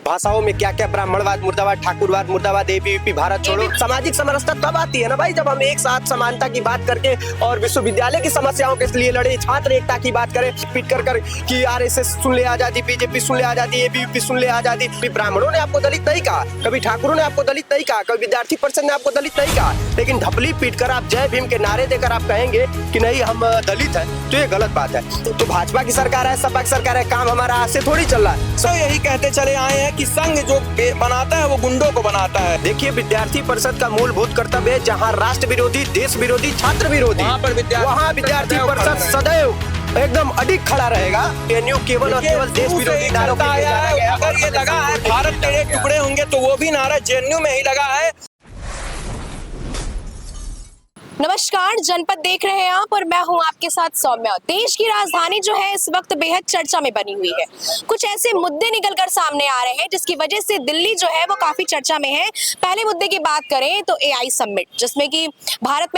भाषाओं में क्या क्या ब्राह्मणवाद मुर्दाबाद, ठाकुरवाद मुर्दाबाद, एबीवीपी भारत छोड़ो। सामाजिक समरसता तब आती है ना भाई जब हम एक साथ समानता की बात करके और विश्वविद्यालय की समस्याओं के लिए लड़े, छात्र एकता की बात करें, पीट कर कि आरएसएस सुन ले आजादी, बीजेपी सुन ले आजादी, एबीवीपी सुन ले आजादी। ब्राह्मणों ने आपको दलित नहीं कहा, कभी ठाकुरों ने आपको दलित नहीं कहा, कभी विद्यार्थी परिषद ने आपको दलित नहीं कहा, लेकिन ढपली पीट कर आप जय भीम के नारे देकर आप कहेंगे कि नहीं हम दलित हैं, तो ये गलत बात है। तो भाजपा की सरकार है, सपा की सरकार है, काम हमारा आज से थोड़ी चल रहा है। सो यही कहते चले आए हैं कि संघ जो बनाता है वो गुंडों को बनाता है। देखिए, विद्यार्थी परिषद का मूलभूत कर्तव्य है जहाँ राष्ट्र विरोधी, देश विरोधी, छात्र विरोधी, वहाँ विद्यार्थी परिषद सदैव एकदम अडिग खड़ा रहेगा। जेएनयू केवल और केवल देश विरोधी नारों के लिए जाना गया। अगर ये लगा है भारत तेरे टुकड़े होंगे तो वो भी नारा जेएनयू में ही लगा है। नमस्कार, जनपद देख रहे हैं आप और मैं हूं आपके साथ सौम्या। देश की राजधानी जो है इस वक्त बेहद चर्चा में बनी हुई है। कुछ ऐसे मुद्दे निकलकर सामने आ रहे हैं जिसकी वजह से दिल्ली जो है वो काफी चर्चा में है। पहले मुद्दे की बात करें तो एआई समिट, जिसमें कि भारत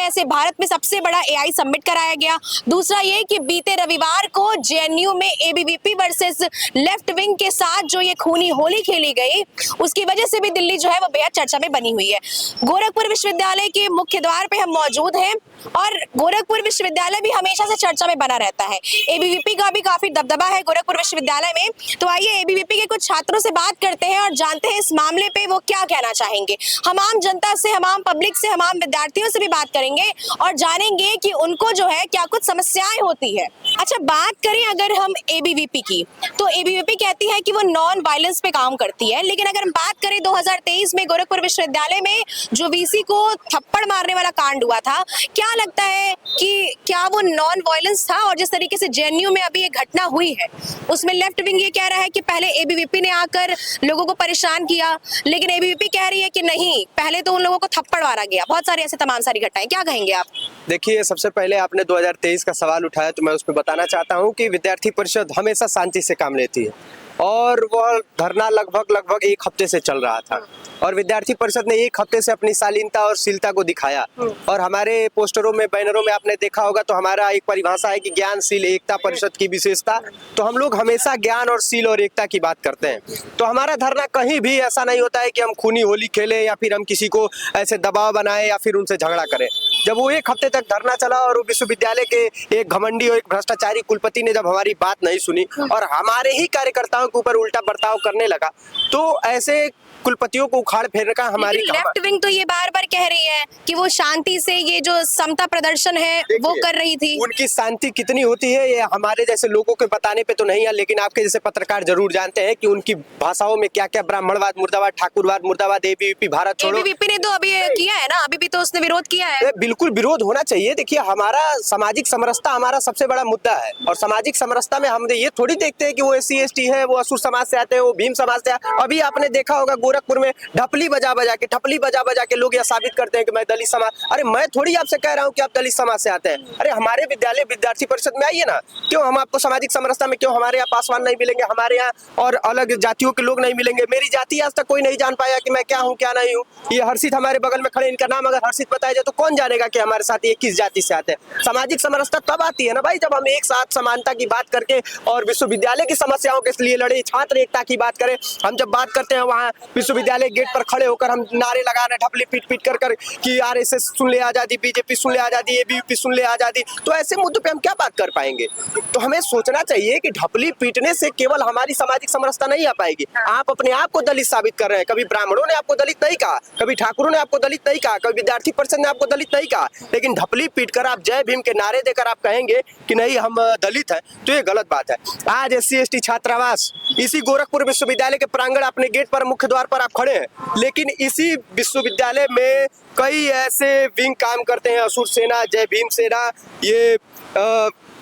में सबसे बड़ा एआई समिट कराया गया। दूसरा ये कि बीते रविवार को जेएनयू में एबीवीपी वर्सेस लेफ्ट विंग के साथ जो ये खूनी होली खेली गई, उसकी वजह से भी दिल्ली जो है वो बेहद चर्चा में बनी हुई है। गोरखपुर विश्वविद्यालय के मुख्य द्वार पे हम मौजूद हैं और गोरखपुर विश्वविद्यालय भी हमेशा से चर्चा में बना रहता है। एबीवीपी का भी काफी दबदबा है गोरखपुर विश्वविद्यालय में। तो आइए एबीवीपी के कुछ छात्रों से बात करते हैं और जानते हैं इस मामले पे वो क्या कहना चाहेंगे। हम आम जनता से, हम आम पब्लिक से, हम आम विद्यार्थियों से भी बात करेंगे और जानेंगे कि उनको जो है क्या कुछ समस्याएं होती है। अच्छा, बात करें अगर हम एबीवीपी की, तो एबीवीपी कहती है कि वो नॉन वायलेंस पे काम करती है, लेकिन अगर हम बात करें 2023 में गोरखपुर विश्वविद्यालय में जो वीसी को थप्पड़ मारने वाला कांड हुआ था, क्या लगता है कि क्या वो नॉन वायलेंस था? और जिस तरीके से जेएनयू में अभी ये घटना हुई है उसमें लेफ्ट विंग ये कह रहा है कि पहले एबीवीपी ने आकर लोगों को परेशान किया, लेकिन एबीवीपी कह रही है कि नहीं, पहले तो उन लोगों को थप्पड़ मारा गया। बहुत सारी ऐसे तमाम सारी घटनाएं, क्या कहेंगे आप? देखिए, सबसे पहले आपने 2023 का सवाल उठाया तो मैं उस पर बताना चाहता हूं कि विद्यार्थी परिषद हमेशा शांति से काम लेती है और वह धरना लगभग एक हफ्ते से चल रहा था और विद्यार्थी परिषद ने एक हफ्ते से अपनी शालीनता और शीलता को दिखाया। और हमारे पोस्टरों में, बैनरों में आपने देखा होगा तो हमारा एक परिभाषा है कि ज्ञानशील एकता परिषद की विशेषता। तो हम लोग हमेशा ज्ञान और शील और एकता की बात करते हैं। तो हमारा धरना कहीं भी ऐसा नहीं होता है कि हम खूनी होली खेलें या फिर हम किसी को ऐसे दबाव बनाए या फिर उनसे झगड़ा करें। जब वो एक हफ्ते तक धरना चला और विश्वविद्यालय के एक घमंडी और एक भ्रष्टाचारी कुलपति ने जब हमारी बात नहीं सुनी और हमारे ही कार्यकर्ताओं के ऊपर उल्टा बर्ताव करने लगा, तो ऐसे कुलपतियों को उखाड़ फेरने का हमारी लेफ्ट विंग तो ये बार बार कह रही है कि वो शांति से ये जो समता प्रदर्शन है वो कर रही थी। उनकी शांति कितनी होती है ये हमारे जैसे लोगों के बताने पे तो नहीं है, लेकिन आपके जैसे पत्रकार जरूर जानते हैं कि उनकी भाषाओं में क्या क्या ब्राह्मणवाद मुर्दाबाद, ठाकुरवाद मुर्दाबाद, एबीवीपी भारत छोड़ो। एबीवीपी ने तो अभी किया है ना, अभी भी तो उसने विरोध किया है। बिल्कुल विरोध होना चाहिए। देखिए, हमारा सामाजिक समरसता हमारा सबसे बड़ा मुद्दा है और सामाजिक समरसता में हम ये थोड़ी देखते हैं कि वो SC ST है, वो असुर समाज से आते हैं, वो भीम समाज से। अभी आपने देखा होगा गोरखपुर में ढपली बजा बजा के लोग यह साबित करते हैं कि मैं दलित समाज। अरे मैं थोड़ी आपसे कह रहा हूँ कि आप दलित समाज से आते हैं। अरे हमारे विद्यालय विद्यार्थी परिषद में आइए ना, क्यों हम आपको सामाजिक समरसता में क्यों हमारे यहाँ पासवान नहीं मिलेंगे, हमारे यहाँ और अलग जातियों के लोग नहीं मिलेंगे। मेरी जाति आज तक कोई नहीं जान पाया कि मैं क्या हूँ क्या नहीं हूँ। ये हर्षित हमारे बगल में खड़े, इनका नाम अगर हर्षित बताया जाए तो कौन जानेगा कि हमारे साथ ये किस जाति से आते हैं। सामाजिक समरसता तब आती है ना भाई जब हम एक साथ समानता की बात करके और विश्वविद्यालय की समस्याओं के लिए लड़े, छात्र एकता की बात करें। हम जब बात करते हैं वहाँ विश्वविद्यालय गेट पर खड़े होकर हम नारे लगा रहे, ढपली पीट कर कि आरएसएस सुन ले आजादी, बीजेपी सुन ले आजादी, एबीवीपी सुन ले आजादी, तो ऐसे मुद्दों पे हम क्या बात कर पाएंगे? तो हमें सोचना चाहिए कि ढपली पीटने से केवल हमारी सामाजिक समरसता नहीं आ पाएगी। आप अपने आप को दलित साबित कर रहे हैं। कभी ब्राह्मणों ने आपको दलित नहीं कहा, कभी ठाकुरों ने आपको दलित नहीं कहा, कभी विद्यार्थी परिषद ने आपको दलित नहीं कहा, लेकिन ढपली पीट कर आप जय भीम के नारे देकर आप कहेंगे कि नहीं हम दलित हैं, तो ये गलत बात है। आज SC ST छात्रावास इसी गोरखपुर विश्वविद्यालय के प्रांगण अपने गेट पर, मुख्य द्वार पर आप खड़े हैं, लेकिन इसी विश्वविद्यालय में कई ऐसे विंग काम करते हैं, असुर सेना, जय भीम सेना, ये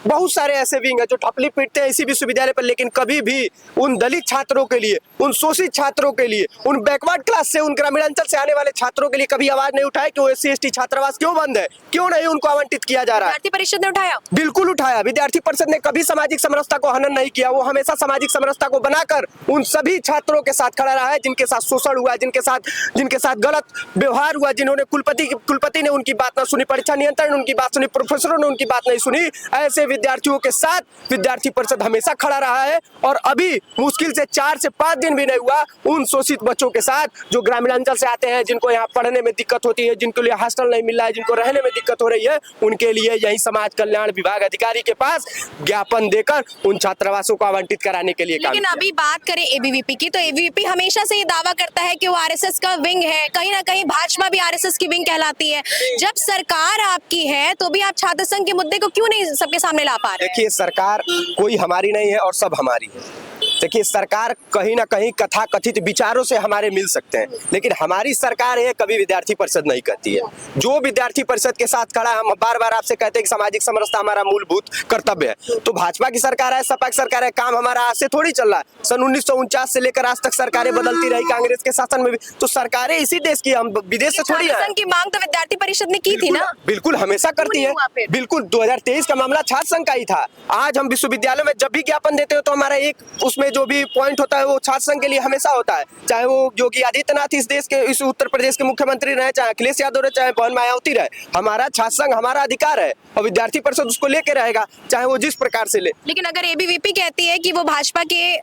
बहुत सारे ऐसे विंग है जो ढपली पीटते हैं इसी विश्वविद्यालय पर, लेकिन कभी भी उन दलित छात्रों के लिए, उन शोषित छात्रों के लिए, उन बैकवर्ड क्लास से, उन ग्रामीणांचल से आने वाले छात्रों के लिए कभी आवाज नहीं उठाए कि वो SC ST छात्रावास क्यों बंद है, क्यों नहीं उनको आवंटित किया जा रहा है। विद्यार्थी परिषद ने उठाया, बिल्कुल उठाया। विद्यार्थी परिषद ने कभी सामाजिक समरसता को हनन नहीं किया। वो हमेशा सामाजिक समरसता को बनाकर उन सभी छात्रों के साथ खड़ा रहा है जिनके साथ शोषण हुआ, जिनके साथ गलत व्यवहार हुआ, जिन्होंने कुलपति ने उनकी बात न सुनी, परीक्षा नियंत्रण ने उनकी बात सुनी, प्रोफेसरों ने उनकी बात नहीं सुनी। ऐसे विद्यार्थियों के साथ विद्यार्थी परिषद हमेशा खड़ा रहा है। और अभी मुश्किल से 4 से 5 दिन भी नहीं हुआ उन शोषित बच्चों के साथ जो ग्रामीणांचल से आते हैं, जिनको यहाँ पढ़ने में दिक्कत होती है, जिनको लिए हॉस्टल नहीं मिल रहा है, जिनको रहने में दिक्कत हो रही है, उनके लिए यही समाज कल्याण विभाग अधिकारी के पास ज्ञापन देकर उन छात्रावासों को आवंटित कराने के लिए काम लेकिन किया। अभी बात करें एबीवीपी की, तो एबीवीपी हमेशा से ये दावा करता है कि वो आरएसएस का विंग है। कहीं ना कहीं भाजपा भी आरएसएस की विंग कहलाती है। जब सरकार आपकी है तो भी आप छात्र संघ के मुद्दे को क्यों नहीं सबके सामने ला पा रहे हैं? देखिए, सरकार कोई हमारी नहीं है और सब हमारी है। देखिए, सरकार कहीं ना कहीं कथा कथित विचारों से हमारे मिल सकते हैं, लेकिन हमारी सरकार है कभी विद्यार्थी परिषद नहीं करती है। जो विद्यार्थी परिषद के साथ खड़ा है, हम बार बार आपसे कहते हैं कि सामाजिक समरसता हमारा मूलभूत कर्तव्य है। तो भाजपा की सरकार है, सपा की सरकार है, काम हमारा आज से थोड़ी चल रहा है। सन 1949 से लेकर आज तक सरकारें बदलती रही, कांग्रेस के शासन में भी। तो सरकारें इसी देश की, हम विदेश से थोड़ी छात्र संघ की मांग तो विद्यार्थी परिषद ने की थी ना? बिल्कुल हमेशा करती नहीं है। हुआ फिर? बिल्कुल 2023 का मामला छात्र संघ का ही था। आज हम विश्वविद्यालय में जब भी ज्ञापन देते हो तो हमारा एक उसमें जो भी पॉइंट होता है वो छात्र संघ के लिए हमेशा होता है। चाहे वो योगी आदित्यनाथ इस देश के, इस उत्तर प्रदेश के मुख्यमंत्री रहे, चाहे अखिलेश यादव रहे, चाहे बहन मायावती रहे, हमारा छात्र संघ हमारा अधिकार है और विद्यार्थी परिषद उसको लेके रहेगा, चाहे वो जिस प्रकार से ले। लेकिन अगर एबीवीपी कहती है कि वो भाजपा के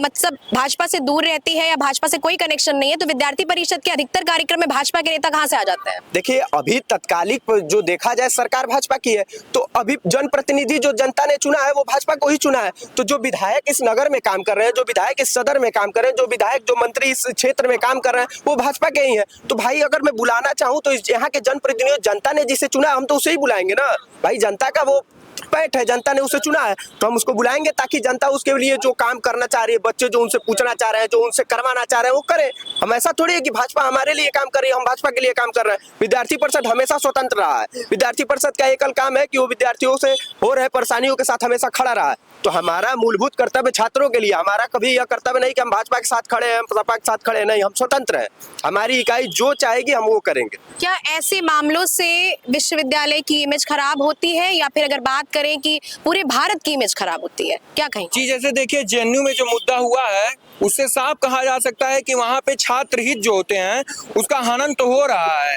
मतलब भाजपा से दूर रहती है या भाजपा से कोई कनेक्शन नहीं है, तो विद्यार्थी परिषद के अधिकतर कार्यक्रम में भाजपा के नेता कहाँ से आ जाते हैं? देखिए, अभी तत्कालिक जो देखा जाए सरकार भाजपा की है, तो अभी जनप्रतिनिधि जो जनता ने चुना है वो भाजपा को ही चुना है। तो जो विधायक इस नगर में काम कर रहे हैं, जो विधायक इस सदर में काम कर रहे हैं, जो विधायक जो मंत्री इस क्षेत्र में काम कर रहे हैं, वो भाजपा के ही हैं। तो भाई अगर मैं बुलाना चाहूँ तो यहाँ के जनप्रतिनिधियों, जनता ने जिसे चुना हम तो उसे ही बुलाएंगे ना भाई। जनता का वो पैठ है, जनता ने उसे चुना है तो हम उसको बुलाएंगे ताकि जनता उसके लिए जो काम करना चाह रही है, बच्चे जो उनसे पूछना चाह रहे हैं, जो उनसे करवाना चाह रहे हैं वो करें। हम ऐसा थोड़ी है कि भाजपा हमारे लिए काम कर रही है, हम भाजपा के लिए काम कर रहे हैं। विद्यार्थी परिषद हमेशा स्वतंत्र रहा है। विद्यार्थी परिषद का एकल काम है कि वो विद्यार्थियों से हो रहे परेशानियों के साथ हमेशा खड़ा रहा है। तो हमारा मूलभूत कर्तव्य छात्रों के लिए, हमारा कभी यह कर्तव्य नहीं कि हम भाजपा के साथ खड़े हैं, हम सपा के साथ खड़े हैं, नहीं, हम स्वतंत्र हैं। हमारी इकाई जो चाहेगी हम वो करेंगे। क्या ऐसे मामलों से विश्वविद्यालय की इमेज खराब होती है या फिर अगर बात करें कि पूरे भारत की इमेज खराब होती है, क्या कहें? जी, जैसे देखिए जेएनयू में जो मुद्दा हुआ है उससे साफ कहा जा सकता है कि वहाँ पे छात्र हित जो होते हैं उसका हनन तो हो रहा है।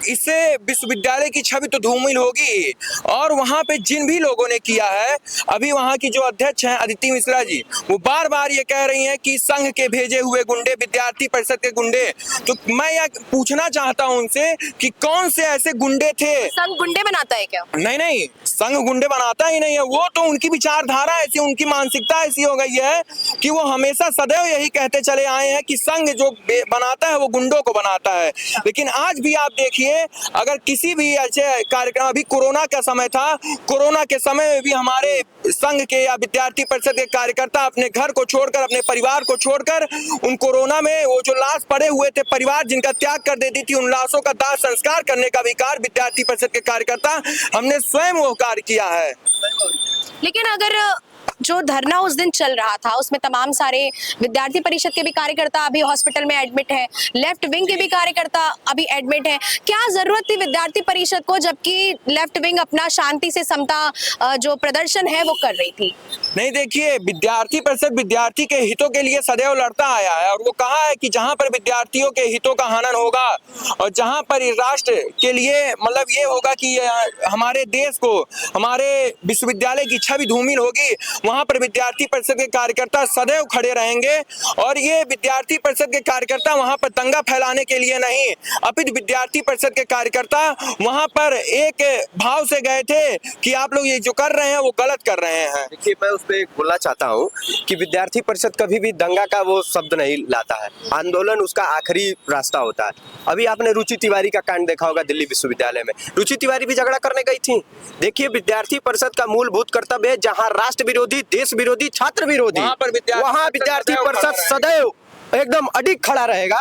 इससे विश्वविद्यालय की छवि तो धूमिल होगी। और वहाँ पे जिन भी लोगों ने किया है, अभी वहाँ की जो अध्यक्ष हैं अदिति मिश्रा जी, वो बार बार ये कह रही हैं कि संघ के भेजे हुए गुंडे, विद्यार्थी परिषद के गुंडे। तो मैं यह पूछना चाहता हूँ उनसे कि कौन से ऐसे गुंडे थे? संघ गुंडे बनाता है क्या? नहीं, संघ गुंडे बनाता ही नहीं है। वो तो उनकी विचारधारा ऐसी, उनकी मानसिकता ऐसी हो गई है कि वो हमेशा सदैव यही कहते चले आए हैं कि संघ जो बनाता है वो गुंडों को बनाता है। लेकिन आज भी आप देखिए, अगर किसी भी ऐसे कार्यक्रम, अभी कोरोना का समय था, कोरोना के समय में भी हमारे संघ के या विद्यार्थी परिषद के कार्यकर्ता अपने घर को छोड़कर, अपने परिवार को छोड़कर, उन कोरोना में वो जो लाश पड़े हुए थे, परिवार जिनका त्याग कर देती थी, उन लाशों का दाह संस्कार करने का भी कार्य विद्यार्थी परिषद के कार्यकर्ता हमने स्वयं वो कार्य किया है। लेकिन अगर जो धरना उस दिन चल रहा था उसमें तमाम सारे विद्यार्थी परिषद के भी कार्यकर्ता अभी हॉस्पिटल में एडमिट हैं, लेफ्ट विंग के भी कार्यकर्ता अभी एडमिट हैं, क्या जरूरत थी विद्यार्थी परिषद को जबकि लेफ्ट विंग अपना शांति से समता जो प्रदर्शन है वो कर रही थी? नहीं, देखिए, विद्यार्थी परिषद विद्यार्थी के हितों के लिए सदैव लड़ता आया है और वो कहा है कि जहां पर विद्यार्थियों के हितों का हनन होगा और जहां पर इस राष्ट्र के लिए मतलब ये होगा कि हमारे देश को, हमारे विश्वविद्यालय की छवि धूमिल होगी, वहां पर विद्यार्थी परिषद के कार्यकर्ता सदैव खड़े रहेंगे। और ये विद्यार्थी परिषद के कार्यकर्ता वहां पर दंगा फैलाने के लिए नहीं, अपितु विद्यार्थी परिषद के कार्यकर्ता वहां पर एक भाव से गए थे कि आप लोग ये जो कर रहे हैं वो गलत कर रहे हैं। देखिए, मैं उस पर बोलना चाहता हूँ कि विद्यार्थी परिषद कभी भी दंगा का वो शब्द नहीं लाता है। आंदोलन उसका आखिरी रास्ता होता है। अभी आपने रुचि तिवारी का कांड देखा होगा दिल्ली विश्वविद्यालय में। रुचि तिवारी भी झगड़ा करने गई थी। देखिए, विद्यार्थी परिषद का मूलभूत कर्तव्य है जहाँ राष्ट्र विरोधी, देश विरोधी, छात्र विरोधी, वहाँ विद्यार्थी परिषद सदैव एकदम अडिग खड़ा रहेगा।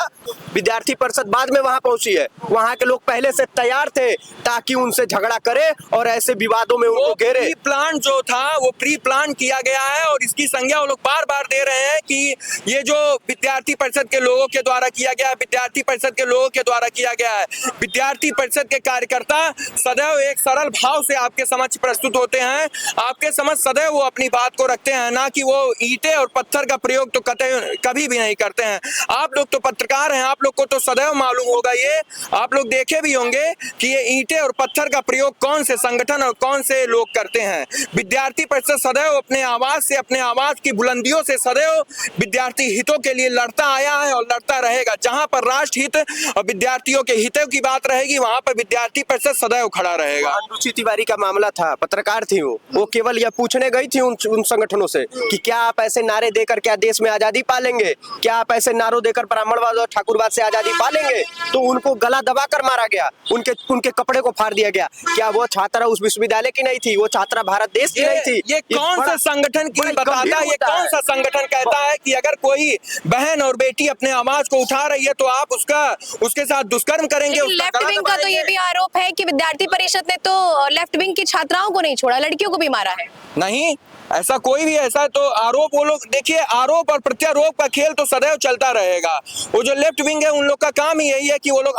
विद्यार्थी परिषद बाद में वहां पहुंची है, वहां के लोग पहले से तैयार थे ताकि उनसे झगड़ा करे और ऐसे विवादों में उनको घेरे। प्री प्लान जो था वो प्री प्लान किया गया है और इसकी संज्ञा वो लोग बार बार दे रहे हैं कि ये जो विद्यार्थी परिषद के लोगों के द्वारा किया गया है, विद्यार्थी परिषद के लोगों के द्वारा किया गया है। विद्यार्थी परिषद के कार्यकर्ता सदैव एक सरल भाव से आपके समक्ष प्रस्तुत होते हैं, आपके समझ सदैव वो अपनी बात को रखते हैं, ना कि वो ईंटें और पत्थर का प्रयोग तो कभी भी नहीं करते करते हैं। आप लोग तो पत्रकार हैं, आप लोग को तो सदैव मालूम होगा ये, आप लोग देखे भी होंगे कि ये ईंटें और पत्थर का प्रयोग कौन से संगठन और कौन से लोग करते हैं। विद्यार्थी परिषद सदैव अपने आवाज से, अपने आवाज की बुलंदियों से सदैव विद्यार्थी हितों के लिए लड़ता आया है और लड़ता रहेगा। जहां पर राष्ट्र हित और विद्यार्थियों के हितों की बात रहेगी, वहां पर विद्यार्थी परिषद सदैव खड़ा रहेगा। रुचि तिवारी का मामला था, पत्रकार थी वो केवल यह पूछने गई थी उन संगठनों से कि क्या आप ऐसे नारे देकर क्या देश में आजादी पालेंगे, क्या आप ऐसे नारों देकर ब्राह्मणवाद और ठाकुरवाद से आजादी पालेंगे। तो उनको गला दबाकर मारा गया, उनके कपड़े को फाड़ दिया गया। क्या वो छात्रा उस विश्वविद्यालय की नहीं थी, वो छात्रा भारत देश की नहीं थी। ये कौन सा संगठन की बताता है, ये कौन सा संगठन कहता है कि अगर कोई बहन और बेटी अपने आवाज को उठा रही है तो आप उसके साथ दुष्कर्म करेंगे। लेफ्ट विंग का तो ये भी आरोप है कि विद्यार्थी परिषद ने तो लेफ्ट विंग की छात्राओं को नहीं छोड़ा, लड़कियों को भी मारा है। नहीं, ऐसा कोई भी ऐसा तो आरोप, वो लोग देखिए, आरोप और प्रत्यारोप का खेल तो सदैव चलता रहेगा। वो जो लेफ्ट विंग है उन लोग का काम ही यही है कि वो लोग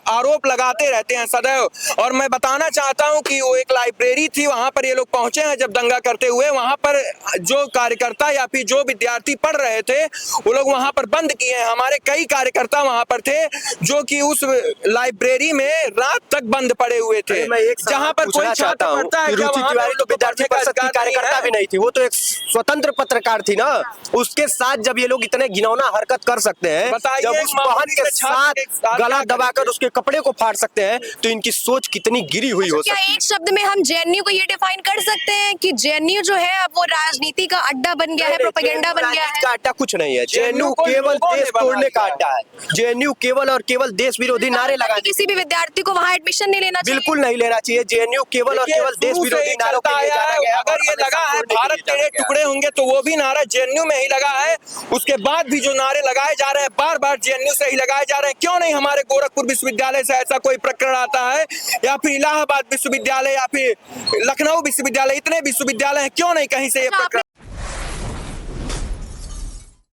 आरोप लगाते रहते हैं सदैव। और मैं बताना चाहता हूं कि वो एक लाइब्रेरी थी, वहां पर ये लोग पहुंचे हैं जब दंगा करते हुए, वहां पर जो कार्यकर्ता या फिर जो विद्यार्थी पढ़ रहे थे वो लोग वहां पर बंद किए हैं। हमारे कई कार्यकर्ता वहां पर थे जो कि उस लाइब्रेरी में रात तक बंद पड़े हुए थे। जहां पर कोई छात्र पढ़ता है, विद्यार्थी परिषद की कार्यकर्ता भी नहीं थी, वो तो एक स्वतंत्र पत्रकार थी ना। उसके साथ जब ये लोग इतने घिनौना हरकत कर सकते हैं, जब उस बहन के साथ गला दबाकर उसके कपड़े को फाड़ सकते हैं, तो इनकी सोच कितनी गिरी हुई हो सकती है। क्या एक शब्द में हम जेएनयू को ये डिफाइन कर सकते हैं कि जेएनयू जो है अब वो राजनीति का अड्डा बन गया है, प्रोपेगेंडा बन गया है? का अड्डा कुछ नहीं है, जेएनयू केवल देश तोड़ने का अड्डा है। जेएनयू केवल और केवल देश विरोधी नारे लगाने। किसी भी विद्यार्थी को वहाँ एडमिशन नहीं लेना चाहिए, बिल्कुल नहीं लेना चाहिए। जेएनयू केवल और केवल देश विरोधी नारों के लिए जाना गया। अगर ये लगा है भारत के टुकड़े होंगे तो वो भी नारा जेएनयू में ही लगा है। उसके बाद भी जो नारे लगाए जा रहे हैं बार बार जेएनयू से ही लगाए जा रहे हैं। क्यों नहीं हमारे गोरखपुर विश्वविद्यालय से ऐसा कोई प्रकरण आता है, या फिर इलाहाबाद विश्वविद्यालय या फिर लखनऊ विश्वविद्यालय, इतने विश्वविद्यालय हैं, क्यों नहीं कहीं से ये प्रकरण